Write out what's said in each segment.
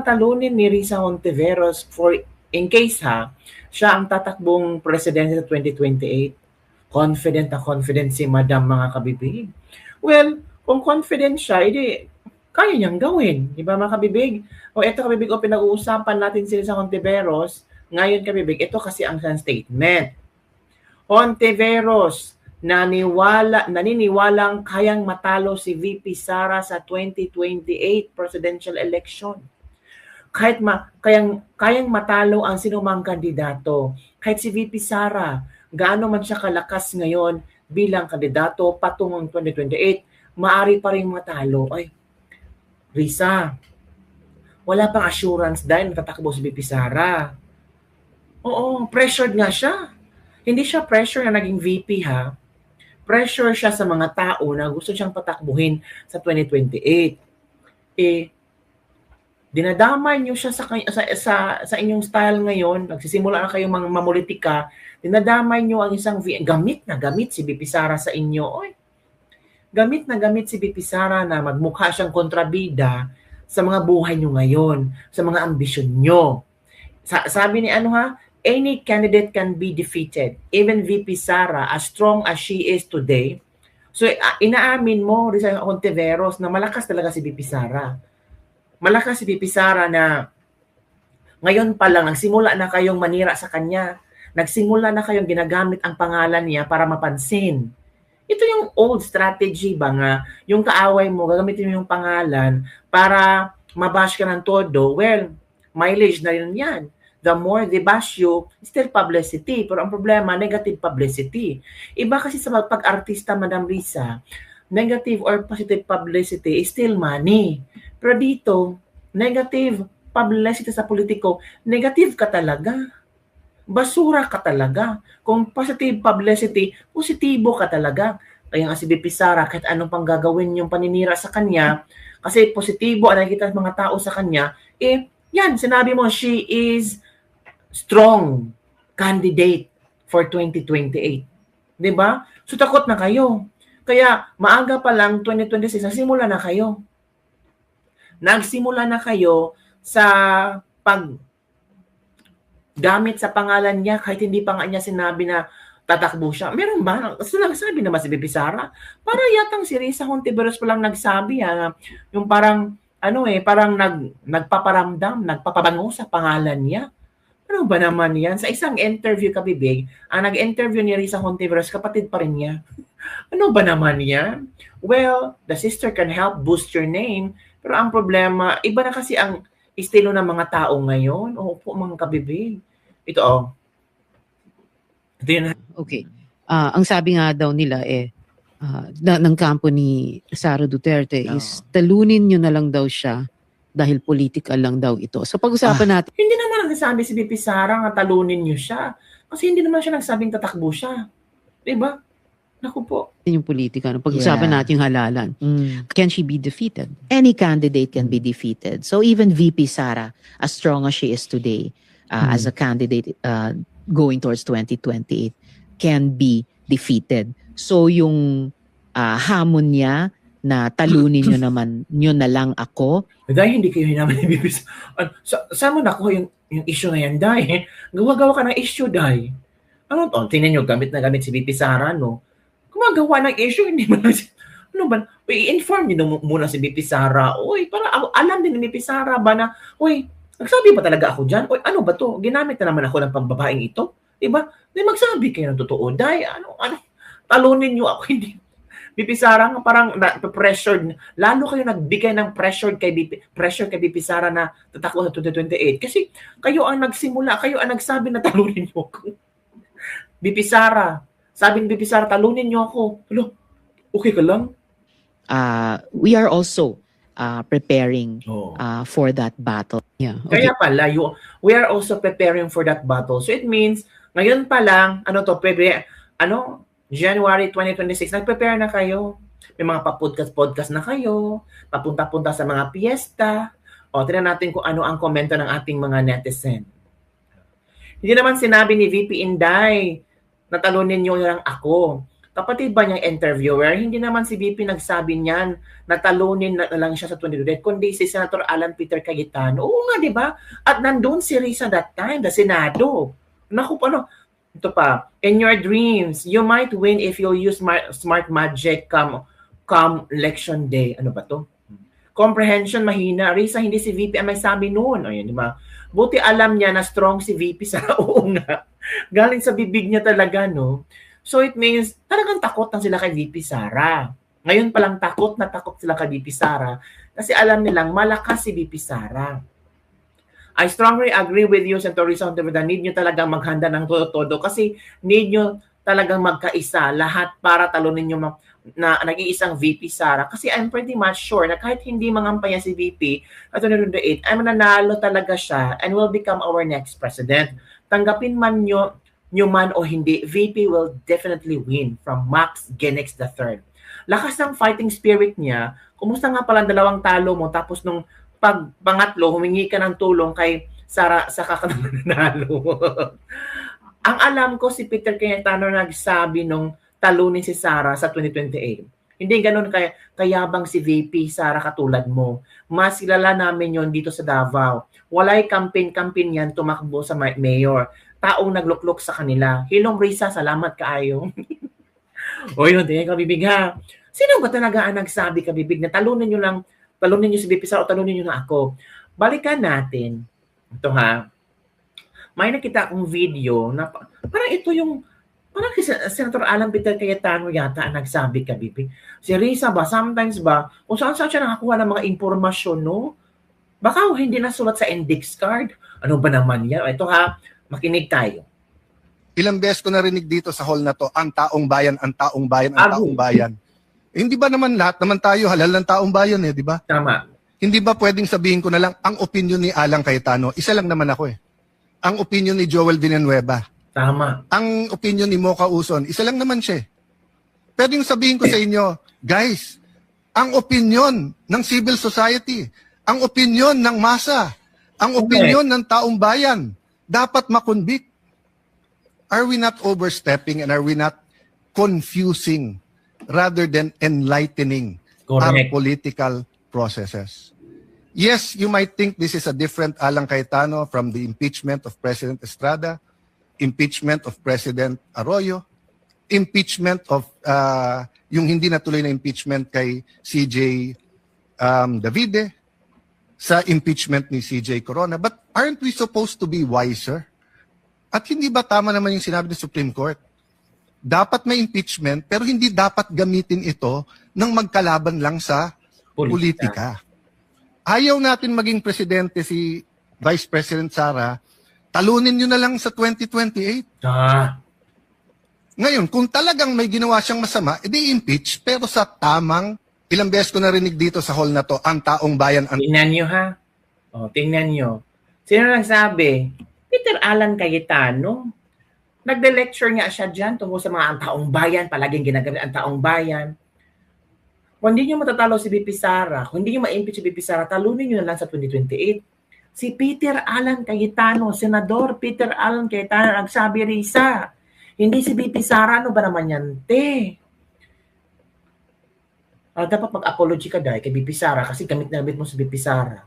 talunin ni Risa Hontiveros for, in case siya ang tatakbong presidente sa 2028. Confident na confident si Madam, mga kabibig. Well, kung confident siya, edi kaya niyang gawin. Di ba, mga kabibig? O eto, kabibig, o pinag-uusapan natin sila sa Hontiveros. Ngayon, kabibig, ito kasi ang statement. Hontiveros, naniniwalang kayang matalo si VP Sara sa 2028 presidential election. Kayang matalo ang sinumang kandidato. Kahit si VP Sara, gaano man siya kalakas ngayon bilang kandidato patungong 2028, maari pa rin matalo. Ay, Risa, wala pang assurance dahil natatakbo si VP Sara. Oo, pressured nga siya. Hindi siya pressure na naging VP Pressure siya sa mga tao na gusto siyang patakbuhin sa 2028. Dinadamay niyo siya sa inyong style ngayon. Nagsisimula na kayong mamulitika. Dinadamay niyo ang isang gamit si VP Sara sa inyo. Oy, gamit si VP Sara na magmukha siyang kontrabida sa mga buhay niyo ngayon, sa mga ambisyon niyo. Sabi ni any candidate can be defeated. Even VP Sara, as strong as she is today. So, inaamin mo, Risa Hontiveros, na malakas talaga si VP Sara. Malakas si VP Sara na ngayon pa lang, nagsimula na kayong manira sa kanya. Nagsimula na kayong ginagamit ang pangalan niya para mapansin. Ito yung old strategy ba nga, yung kaaway mo, gagamitin mo yung pangalan para mabash ka ng todo. Well, mileage na rin yan. The more they bash you, still publicity. Pero ang problema, negative publicity. Iba kasi sa pag-artista, Madam Risa, negative or positive publicity is still money. Pero dito, negative publicity sa politiko, negative ka talaga. Basura ka talaga. Kung positive publicity, positibo ka talaga. Kaya nga si VP Sara, kahit anong pang gagawin yung paninira sa kanya, kasi positibo ang nakikita ng mga tao sa kanya, yan, sinabi mo, she is strong candidate for 2028. Diba? So takot na kayo. Kaya maaga pa lang 2026, nagsimula na kayo. Nagsimula na kayo sa gamit sa pangalan niya kahit hindi pa nga niya sinabi na tatakbo siya. Meron ba? Nagsabi naman si VP Sara. Para yatang si Risa Hontiveros pa lang nagsabi yung parang parang nagpaparamdam, nagpapabango sa pangalan niya. Ano ba naman yan? Sa isang interview, kabibig, ang nag-interview ni Risa Hontiveros, kapatid pa rin niya. Ano ba naman yan? Well, the sister can help boost your name, pero ang problema, iba na kasi ang estilo ng mga tao ngayon. Opo, mga kabibig. Ito, Ito yun. Okay. Ang sabi nga daw nila ng kampo ni Sara Duterte is talunin nyo na lang daw siya dahil political lang daw ito. So pag-usapan natin. Hindi naman nagsasabi si VP Sara nga talunin niyo siya. Kasi hindi naman siya nagsabing tatakbo siya. Diba? Naku po. Yung politika. Pag-usapan natin yung halalan. Can she be defeated? Any candidate can be defeated. So even VP Sara, as strong as she is today, as a candidate going towards 2028, can be defeated. So yung hamon niya na talunin nyo na lang ako. Dahil hindi kayo hinaman ni VP Sara. Saan mo na ko yung issue na yan, Day? Gawa-gawa ka ng issue, Day. Ano to? Tingnan nyo, gamit si VP Sara, no? Gumagawa ng issue, hindi mo lang ano ba? I-inform nyo muna si VP Sara. Uy, para alam din ni VP Sara ba na, uy, nagsabi ba talaga ako dyan? Uy, ano ba to? Ginamit na naman ako ng pambabaeng ito? Diba? Di magsabi kayo ng totoo. Day, talunin nyo ako, hindi. VP Sara nga parang pressured, lalo kayo nagbigay ng pressure kay VP Sara na tatakbo sa 2028 kasi kayo ang nagsimula, kayo ang nagsabi na talunin niyo ako. VP Sara, sabi ni VP Sara, talunin niyo ako. Hello, okay ka lang? We are also preparing for that battle. Yeah. Okay. Kaya pala, we are also preparing for that battle. So it means, ngayon pa lang, January 2026, nag-prepare na kayo. May mga pa-podcast na kayo, papunta-punta sa mga piyesta. Tingnan natin kung ano ang komento ng ating mga netizen. Hindi naman sinabi ni VP Inday na talunin niyo lang ako. kapatid ba niyang interviewer? Hindi naman si VP nagsabi niyan na talunin na lang siya sa 2028, kundi si Senator Alan Peter Cayetano. Oo nga, di ba? At nandun si Risa that time, the Senado. Naku, ano, ito pa, in your dreams, you might win if you'll use smart magic come election day. Ano ba to? Comprehension mahina. Risa, hindi si VP ang may sabi noon. Ayun, di ba? Buti alam niya na strong si VP sa oo nga. Galing sa bibig niya talaga, no? So it means, talagang takot na sila kay VP Sara. Ngayon palang takot na takot sila kay VP Sara kasi alam nilang malakas si VP Sara. I strongly agree with you, Senator Risa Hontiveros, need nyo talagang maghanda ng todo-todo kasi need nyo talagang magkaisa lahat para talunin nyo na nag-iisang VP Sara. Kasi I'm pretty much sure na kahit hindi mangampanya si VP at 2028, ay mananalo talaga siya and will become our next president. Tanggapin man nyo man o hindi, VP will definitely win from Max Genex III. Lakas ng fighting spirit niya. Kumusta nga pala dalawang talo mo tapos nung pangatlo, humingi ka ng tulong kay Sara sa kakanalo. Ang alam ko, si Peter Cayetano nagsabi nung talunin si Sara sa 2028. Hindi ganun kayabang si VP Sara katulad mo. Mas kilala namin yon dito sa Davao. Walay campaign yan tumakbo sa mayor. Taong nagluklok sa kanila. Hilong Risa, salamat kaayo. O yun, tingin ka bibig ha. Sino ba talaga ang nagsabi ka bibig na talunin nyo si VP Sara o talunin nyo na ako? Balikan natin. Ito ha. May nakita akong video na parang ito yung parang si Senator Alan Peter Cayetano yata ang nagsabi ka bibig. Si Risa ba, sometimes ba, kung saan siya nakakuha ng mga impormasyon, no? Baka hindi nasulat sa index card. Ano ba naman yan? Ito ha, makinig tayo. Ilang beses ko narinig dito sa hall na to, ang taong bayan, ang taong bayan, ang taong bayan. Hindi ba naman lahat naman tayo halal ng taong bayan di ba? Tama. Hindi ba pwedeng sabihin ko na lang, ang opinion ni Alan Cayetano, isa lang naman ako Ang opinion ni Joel Villanueva. Tama. Ang opinion ni Mocha Uson, isa lang naman siya. Pwedeng sabihin ko sa inyo, guys, ang opinion ng civil society, ang opinion ng masa, ang opinion ng taong bayan, dapat makonvict. Are we not overstepping and are we not confusing rather than enlightening our political processes? Yes, you might think this is a different Alan Cayetano from the impeachment of President Estrada, impeachment of President Arroyo, impeachment of yung hindi natuloy na impeachment kay CJ Davide, sa impeachment ni CJ Corona. But aren't we supposed to be wiser? At hindi ba tama naman yung sinabi ng Supreme Court? Dapat may impeachment pero hindi dapat gamitin ito ng magkalaban lang sa politika. Ayaw natin maging presidente si Vice President Sara, talunin nyo na lang sa 2028. Ngayon, kung talagang may ginawa siyang masama, edi impeach, pero sa tamang, ilang beses ko narinig dito sa hall na to, ang taong bayan. Tingnan nyo ha. O, tingnan nyo. Sino nagsabi? Peter Alan Cayetano. Nagde-lecture nga siya dyan tungkol sa mga ang taong bayan, palaging ginagamit ang taong bayan. Kung hindi nyo matatalo si VP Sara, kung hindi nyo ma-impeach si VP Sara, talunin nyo na lang sa 2028. Si Peter Alan Cayetano, Senador Peter Alan Cayetano, nagsabi Risa. Hindi si VP Sara, ano ba naman yan? Dapat mag-apology ka dahil kay VP Sara kasi gamit mo si VP Sara.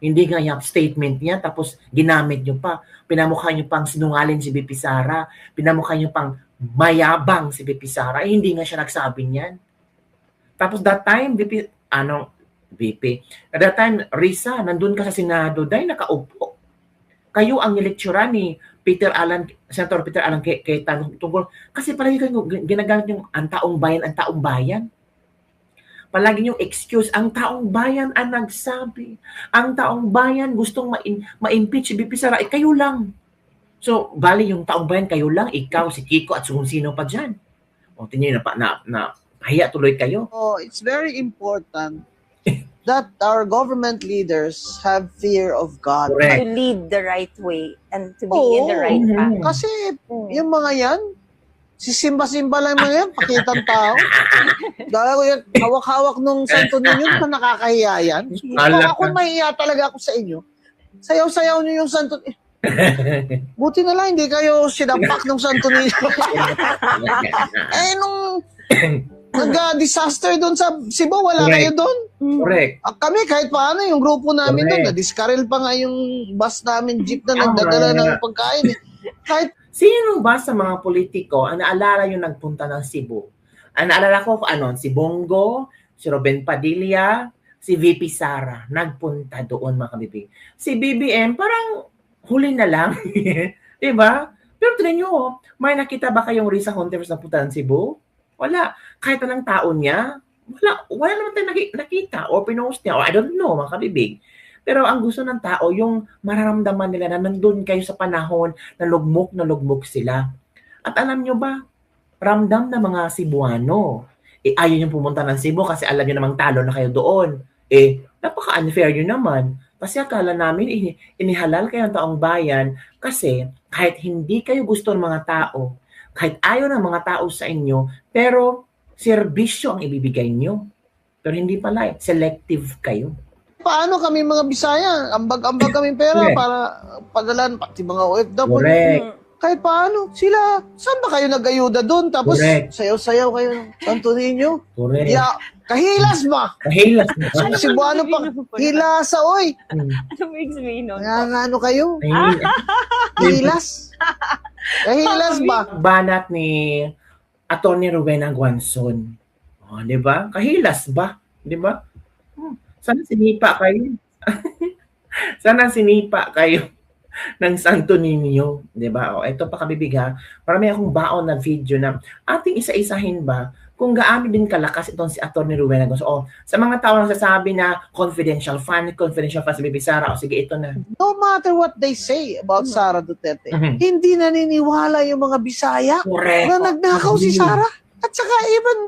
Hindi nga yung statement niya, tapos ginamit nyo pa. Pinamukha nyo pang sinungaling si VP Sara. Pinamukha nyo pang mayabang si VP Sara. Hindi nga siya nagsabi niyan. Tapos that time, VP, at that time, Risa, nandun ka sa Senado, dahil nakaupo. Kayo ang nilecturean ni Senator Peter Alan Cayetano tungkol, kasi palagi kayo ginagamit yung ang taong bayan. Palagi yung excuse, ang taong bayan ang nagsabi. Ang taong bayan gustong ma-impeach si VP Sara, kayo lang. So, bali yung taong bayan, kayo lang, ikaw, si Kiko at sino pa dyan. O, tingnan na pahiya tuloy kayo. Oh, it's very important that our government leaders have fear of God. Correct. To lead the right way and to be in the right path. Kasi yung mga yan, sisimba-simba lang mga yan, pakitang tao. Dahil hawak-hawak nung santo ninyo, na nakakahiya yan. Kung ako mahiya talaga ako sa inyo, sayaw-sayaw nyo yung santo. Buti na lang hindi kayo sinampak ng Santo Niño. Nung nag-disaster doon sa Cebu, wala Correct. kayo doon. Correct. Kami kahit paano, yung grupo namin Correct. doon, na-discarrel pa nga yung bus namin, jeep na Tama. nagdadala ng pagkain. Kahit Sino ba sa mga politiko ang naalala yung nagpunta ng Cebu? Ang naalala ko si Bongo, si Ruben Padilla, si VP Sara, nagpunta doon mga kabibig. Si BBM, parang huli na lang. Diba? Pero tignan nyo, may nakita ba kayong Risa Hontiveros na punta ng Cebu? Wala. Kahit anong taon niya, wala naman tayo nakita or pinost niya or I don't know mga kabibig. Pero ang gusto ng tao, yung mararamdaman nila na nandun kayo sa panahon na lugmok sila. At alam nyo ba, ramdam na mga Cebuano. Ayaw nyo pumunta ng Cebu kasi alam nyo namang talo na kayo doon. Napaka-unfair nyo naman. Kasi akala namin inihalal kayo ng taong bayan kasi kahit hindi kayo gusto ng mga tao, kahit ayaw ng mga tao sa inyo, pero serbisyo ang ibibigay nyo. Pero hindi pala, selective kayo. paano kami mga Bisaya, ambag-ambag kami pera Correct. para padalan pati mga OFW. Correct. Kahit paano, sila, saan ba kayo nag-ayuda doon? Tapos Correct. sayaw-sayaw kayo ng Santo Niño. Correct. Ya, kahilas ba? Kahilas na. Cebuano pa, hilasa, oy. Ano mo ibig sabihin nun? Ano kayo? Kahilas. Hilas. Kahilas ba? Banat ni Atty. Rowena Guanzon. Oh, 'di ba? Kahilas ba? 'Di ba? Sana sinipa kayo. Sana sinipa kayo ng Santo Niño, 'di ba? Oh, ito pa kabibig ha. Marami akong baon na video na ating isa-isahin ba kung gaano din kalakas itong si Atty. Rowena Guanzon. Oh, sa mga tao na sasabi na confidential fund si Bibi Sara. O sige, ito na. No matter what they say about Sara Duterte, Mhm. hindi naniniwala yung mga Bisaya Correct. na nagnakaw si Sara. At saka even,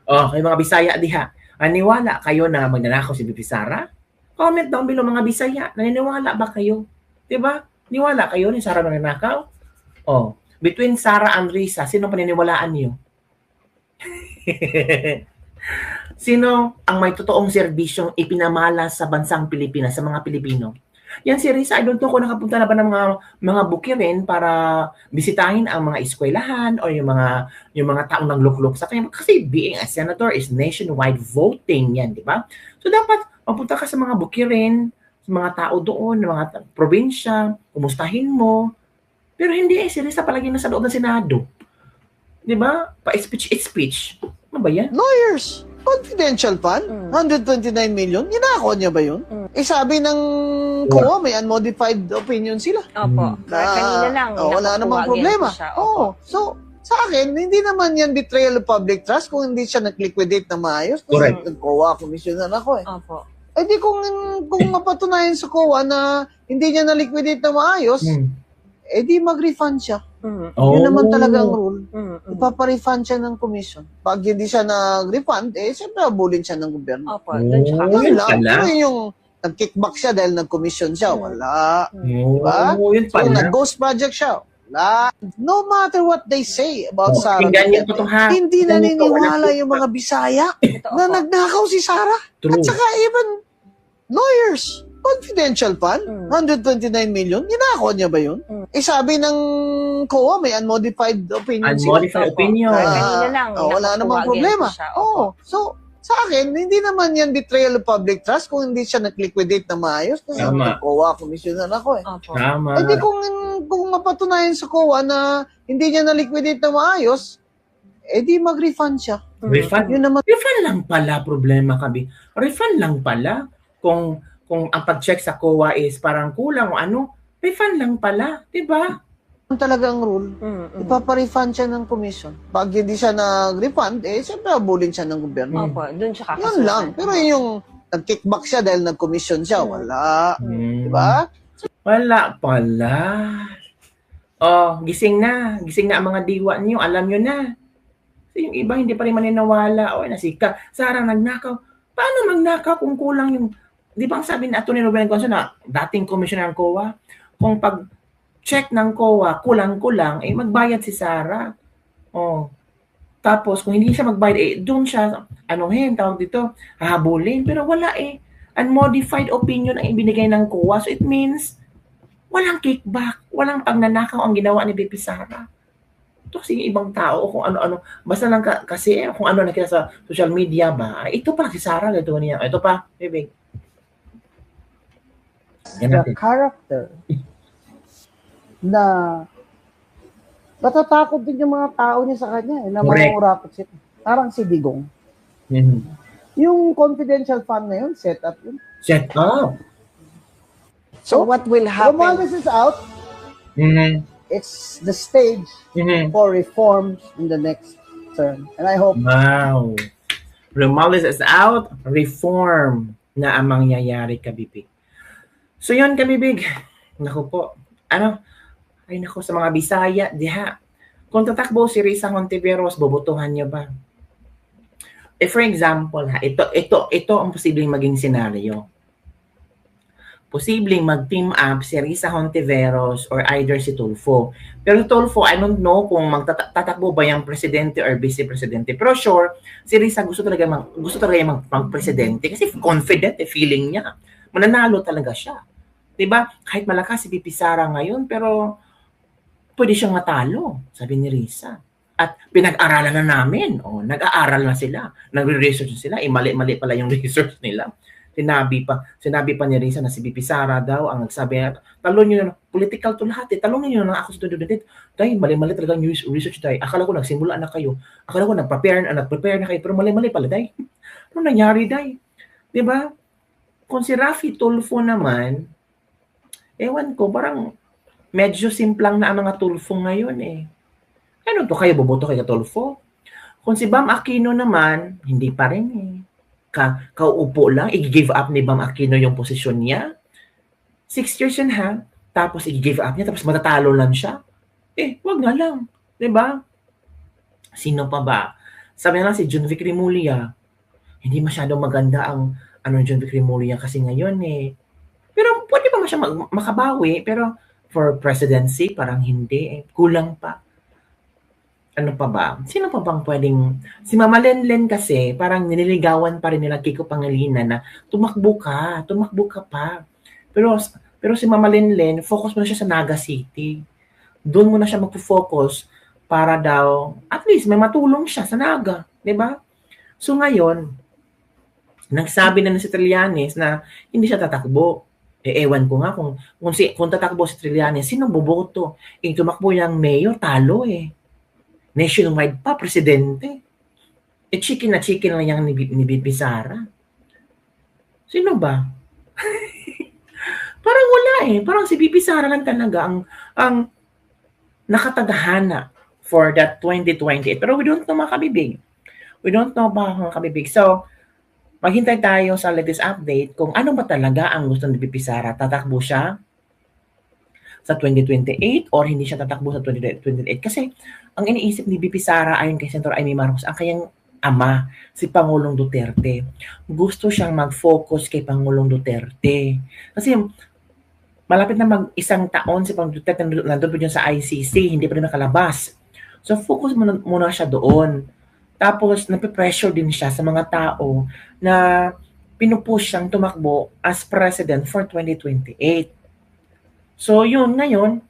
Oh, kayo mga Bisaya diha. Naniwala kayo na magnanakaw si Bibi Sara? Comment down below mga Bisaya. Naniniwala ba kayo? 'Di ba? Niwala kayo ni Sara magnanakaw? Oh, between Sara and Risa, sino paniniwalaan niyo? Sino ang may totoong serbisyong ipinamala sa bansang Pilipinas, sa mga Pilipino? Yan si Risa, I don't know kung nakapunta na ba ng mga bukirin para bisitahin ang mga eskwelahan o yung mga taong nangluklok sa kanya. Kasi being a senator is nationwide voting yan, di ba? So dapat mapunta ka sa mga bukirin, sa mga tao doon, ng mga probinsya, kumustahin mo. Pero hindi si Risa palagi nasa loob ng Senado. Di ba? Pa-speech. Ano ba yan? lawyers, confidential fund, 129 million, ginako niya ba yun? Sabi ng COA, may unmodified opinion sila. Opo. Kanina lang. Wala namang problema. So, sa akin, hindi naman yan betrayal of public trust kung hindi siya nag-liquidate na maayos. Correct. Nag-COA, commissioner ako eh. Opo. Di kung mapatunayan sa COA na hindi niya na-liquidate na maayos, di mag-refund siya. Oh. Yun naman talaga ang rule. Mm. Ipapa-refund siya ng commission. Pag hindi siya nag-refund, siyempre abulin siya ng gobyerno. Opo. Doon siya Oh, Yun yun lang. pala. Pero yung nag-kickback siya dahil nag-commission siya, wala. Diba? Oh, yun So, pala. nag-ghost project siya, wala. No matter what they say about Oh, Sara tingnan niyo Duterte, ito, ha? hindi Tingnan niyo ito, naniniwala walang yung mga Bisaya Ito, na opo. nagnakaw si Sara. True. At saka even lawyers, confidential fund, 129 million, ginako niya ba yun? Sabi ng COA, may unmodified opinion sila. Unmodified Opo. opinion. Kanina lang. Wala namang nakakuha problema. against siya. Opo. So, sa akin, hindi naman yan betrayal of public trust kung hindi siya nag-liquidate na maayos. Kasi Tama. COA, commissioner ako eh. Opo. Tama. Di kung mapatunayan sa COA na hindi niya na-liquidate na maayos, di mag-refund siya. Refund. Yun naman Refund lang pala problema kabi. Refund lang pala kung ang pag-check sa COA is parang kulang o ano, refund lang pala, 'di ba? talaga ang rule. Mm. Ipapa-refund siya ng commission. Pag hindi siya nag-refund, siyempre abulin siya ng gobyerno. Opo. Doon siya kakasuhan. Yun lang. Pero yung nag-kickback siya dahil nag-commission siya, wala. Diba? Wala pala. Oh, gising na. Gising na ang mga diwa niyo. Alam niyo na. So, yung iba hindi pa rin maninawala. O, nasika. Sara, nagnakaw. Paano magnakaw kung kulang yung... Di ba ang sabi ni Atty. Rowena Guanzon na dating commissioner ng COA, kung pag-check ng COA, kulang-kulang, magbayad si Sara. Oh. Tapos, kung hindi siya magbayad, doon siya, tawag dito, hahabulin. Pero wala Unmodified opinion ang ibinigay ng COA. So, it means, Walang kickback, walang pagnanakaw ang ginawa ni VP Sara. Ito kasi yung ibang tao, kung ano-ano, basta lang kasi kung ano nakita sa social media ba, ito pa si Sara, ito niya. Ito pa, bibig. The character na natatakot din yung mga tao niya sa kanya na mangurakot siya. Parang si Digong. Yung confidential fund na yun, set up yun. Set up. So what will happen? Romualdez is out. It's the stage for reforms in the next term. And I hope... Wow. Romualdez is out, reform na ang mangyayari, kabibig. So yun, kabibig. Naku po. Ay naku, sa mga Bisaya, diha. Kung tatakbo si Risa Hontiveros, bobotohan niyo ba? For example, ito ang posibleng maging senaryo. Posibleng mag-team up si Risa Hontiveros or either si Tulfo. Pero Tulfo, I don't know kung magtatakbo ba yung presidente or vice-presidente. Pero sure, si Risa gusto talaga mag-presidente kasi confident, feeling niya. Mananalo talaga siya. Diba? Kahit malakas si VP Sara ngayon, pero pwede siyang matalo, sabi ni Risa. At pinag-aralan na namin. Nag-aaral na sila. Nagre-research sila. Mali-mali pala yung research nila. Sinabi pa ni Risa na si VP Sara daw ang nagsabi, talon nyo na, political to lahat talon nyo na ako sa student. Dahil mali-mali talaga yung research tayo. Akala ko nagsimula na kayo. Akala ko nag-prepare na kayo. Pero mali-mali pala dahil. Ano nangyari dahil? Diba? Kung si Raffy Tulfo naman, ewan ko, parang medyo simplang na ang mga Tulfo ngayon eh. Ano to kayo, boboto kay Tulfo? Kung si Bam Aquino naman, hindi pa rin eh. Kauupo lang, i-give up ni Bam Aquino yung posisyon niya. 6 years yun ha, tapos i-give up niya, tapos matatalo lang siya. Wag na lang. Diba? Sino pa ba? Sabi na lang si John Vic Remulla, hindi masyadong maganda ang John Vic Remulla kasi ngayon eh. Pero pwede pa siya makabawi, pero for presidency, parang hindi. Kulang pa. Ano pa ba? Sino pa bang pwedeng... Si Mama Lenlen kasi, parang nililigawan pa rin nila Kiko Pangilinan na tumakbo ka pa. Pero si Mama Lenlen, focus mo na siya sa Naga City. Doon mo na siya magpo-focus para daw, at least may matulong siya sa Naga. Diba? So ngayon, nagsabi na si Trillanes na hindi siya tatakbo. Ewan ko nga kung tatakbo si Trillanes, sino boboto? Tumakbo yung mayor, talo eh. Nationwide pa, presidente. Chicken lang yung ni VP Sara. Sino ba? Parang wala eh. Parang si VP Sara lang talaga ang nakatadhana for that 2028. Pero we don't know mga kabibig. We don't know mga kabibig. So, maghintay tayo sa latest update kung ano ba talaga ang gusto ni VP Sara. Tatakbo siya sa 2028 or hindi siya tatakbo sa 2028. Kasi ang iniisip ni VP Sara ayon kay Senator Amy Marcos, ang kanyang ama, si Pangulong Duterte. Gusto siyang mag-focus kay Pangulong Duterte. Kasi malapit na mag-isang taon si Pangulong Duterte nandun po dyan sa ICC, hindi pa rin nakalabas. So focus muna siya doon. Tapos nape-pressure din siya sa mga tao na pinupush siyang tumakbo as president for 2028. So yun, ngayon,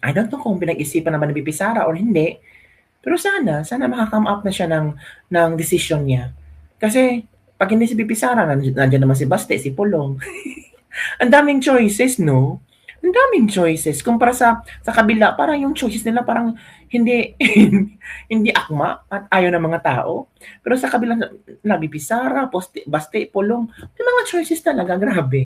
I don't know kung pinag-isipan naman ni VP Sara or hindi, pero sana makakam up na siya ng decision niya. Kasi pag hindi si VP Sara, nandiyan naman si Baste, si Pulong. Ang daming choices, no? Ang daming choices. Kumpara sa kabila, parang yung choices nila parang hindi hindi akma at ayaw ng mga tao. Pero sa kabila, VP Sara, Baste, Pulong, may mga choices talaga, grabe.